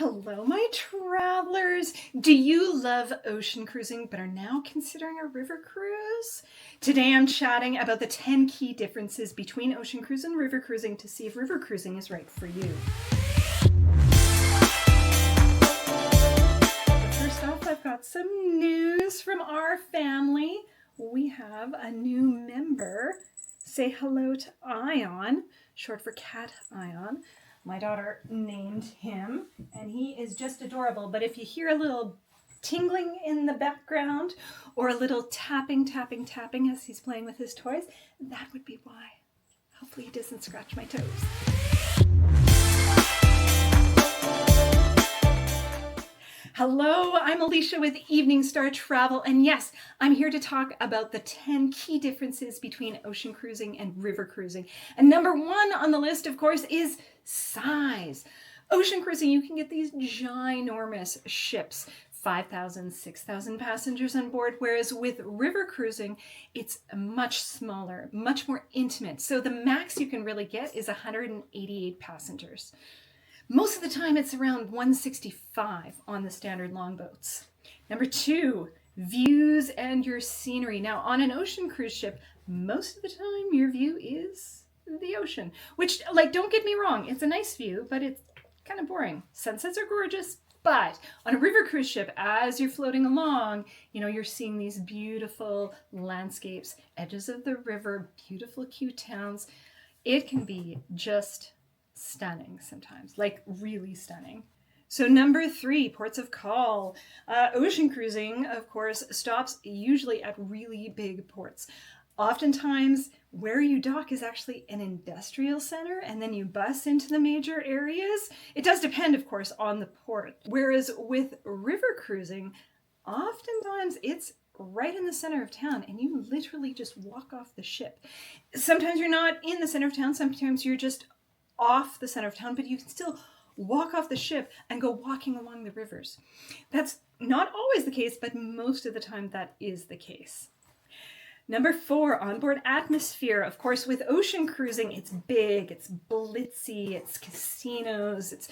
Hello, my travelers. Do you love ocean cruising but are now considering a river cruise? Today I'm chatting about the 10 key differences between ocean cruise and river cruising to see if river cruising is right for you. But first off, I've got some news from our family. We have a new member. Say hello to Ion, short for Cat Ion. My daughter named him, and he is just adorable. But if you hear a little tingling in the background or a little tapping as he's playing with his toys, that would be why. Hopefully he doesn't scratch my toes. Hello, I'm Alicia with Evening Star Travel, and yes, I'm here to talk about the 10 key differences between ocean cruising and river cruising. And number one on the list, of course, is size. Ocean cruising, you can get these ginormous ships, 5,000, 6,000 passengers on board, whereas with river cruising, it's much smaller, much more intimate. So the max you can really get is 188 passengers. Most of the time it's around 165 on the standard longboats. Number two, views and your scenery. Now on an ocean cruise ship, most of the time your view is the ocean, which, like, don't get me wrong, it's a nice view, but it's kind of boring. Sunsets are gorgeous, but on a river cruise ship, as you're floating along, you're seeing these beautiful landscapes, edges of the river, beautiful cute towns. It can be just stunning sometimes, like really stunning. So number three, ports of call. Ocean cruising, of course, stops usually at really big ports. Oftentimes, where you dock is actually an industrial center, and then you bus into the major areas. It does depend, of course, on the port. Whereas with river cruising, oftentimes it's right in the center of town, and you literally just walk off the ship. Sometimes you're not in the center of town, sometimes you're just off the center of town, but you can still walk off the ship and go walking along the rivers. That's not always the case, but most of the time that is the case. Number four, onboard atmosphere. Of course, with ocean cruising, it's big, it's blitzy, it's casinos, it's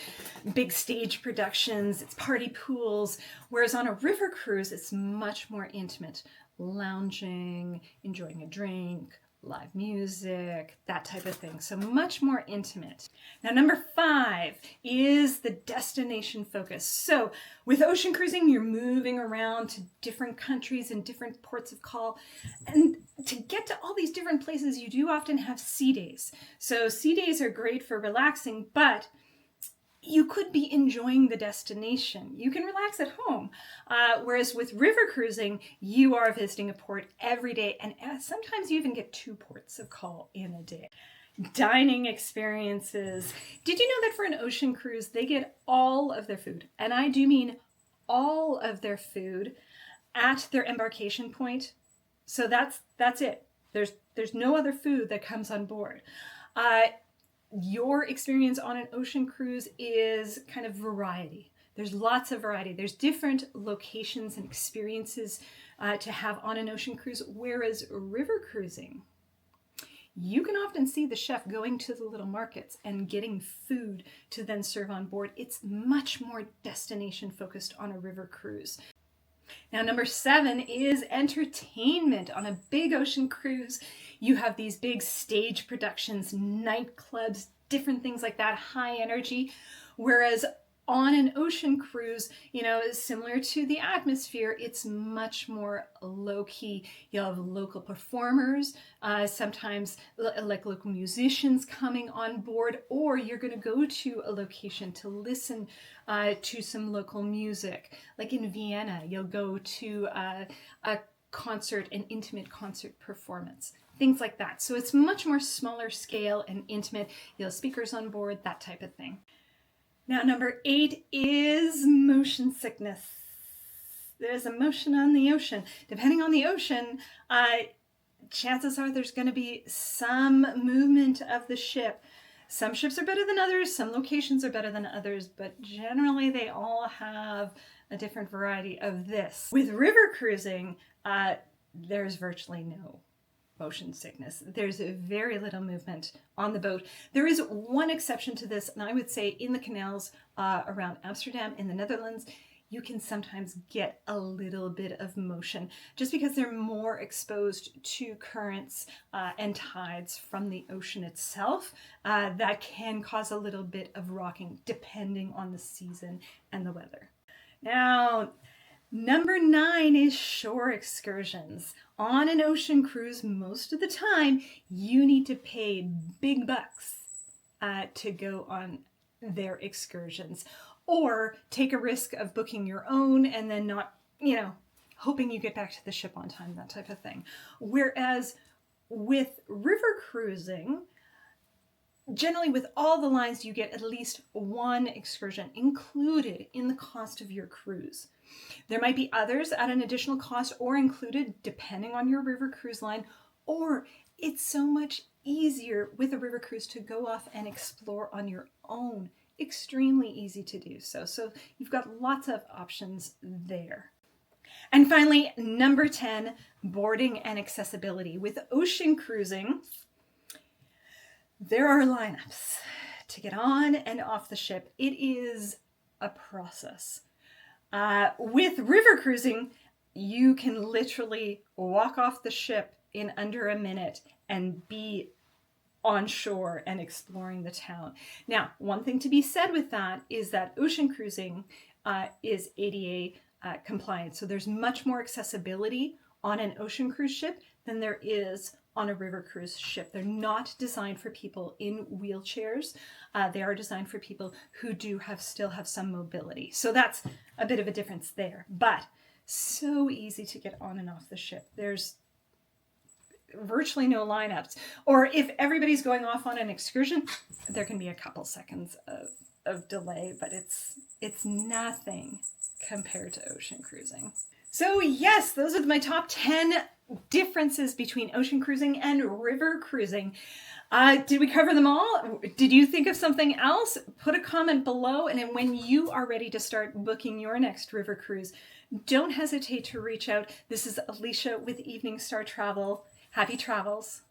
big stage productions, it's party pools. Whereas on a river cruise, it's much more intimate, lounging, enjoying a drink, live music, that type of thing. So much more intimate. Now, number five is the destination focus. So with ocean cruising, you're moving around to different countries and different ports of call. And to get to all these different places, you do often have sea days. So sea days are great for relaxing, but you could be enjoying the destination. You can relax at home. Whereas with river cruising, you are visiting a port every day, and sometimes you even get 2 ports of call in a day. Dining experiences. Did you know that for an ocean cruise, they get all of their food, and I do mean all of their food, at their embarkation point? So that's it. There's no other food that comes on board. Your experience on an ocean cruise is kind of variety. There's lots of variety. There's different locations and experiences to have on an ocean cruise, whereas river cruising, you can often see the chef going to the little markets and getting food to then serve on board. It's much more destination focused on a river cruise. Now, number 7 is entertainment. On a big ocean cruise, you have these big stage productions, nightclubs, different things like that, high energy. Whereas on an ocean cruise, similar to the atmosphere, it's much more low-key. You'll have local performers, sometimes like local musicians coming on board, or you're going to go to a location to listen to some local music. Like in Vienna, you'll go to a concert, an intimate concert performance, things like that. So it's much more smaller scale and intimate. You'll have speakers on board, that type of thing. Now, number 8 is motion sickness. There's a motion on the ocean. Depending on the ocean, chances are there's going to be some movement of the ship. Some ships are better than others, some locations are better than others, but generally they all have a different variety of this. With river cruising, there's virtually no motion sickness. There's very little movement on the boat. There is one exception to this, and I would say in the canals around Amsterdam in the Netherlands, you can sometimes get a little bit of motion just because they're more exposed to currents and tides from the ocean itself. That can cause a little bit of rocking depending on the season and the weather. Now, number 9 is shore excursions. On an ocean cruise, most of the time, you need to pay big bucks to go on their excursions, or take a risk of booking your own and then not, hoping you get back to the ship on time, that type of thing. Whereas with river cruising, generally with all the lines, you get at least one excursion included in the cost of your cruise. There might be others at an additional cost or included depending on your river cruise line, or it's so much easier with a river cruise to go off and explore on your own. Extremely easy to do so. So you've got lots of options there. And finally, number 10, boarding and accessibility. With ocean cruising, there are lineups to get on and off the ship. It is a process. With river cruising, you can literally walk off the ship in under a minute and be on shore and exploring the town. Now, one thing to be said with that is that ocean cruising is ADA compliant. So there's much more accessibility on an ocean cruise ship than there is on a river cruise ship. They're not designed for people in wheelchairs. They are designed for people who still have some mobility. So that's a bit of a difference there. But so easy to get on and off the ship. There's virtually no lineups. Or if everybody's going off on an excursion, there can be a couple seconds of delay, but it's nothing compared to ocean cruising. So yes, those are my top 10 differences between ocean cruising and river cruising. Did we cover them all? Did you think of something else? Put a comment below, and then when you are ready to start booking your next river cruise, don't hesitate to reach out. This is Alicia with Evening Star Travel. Happy travels.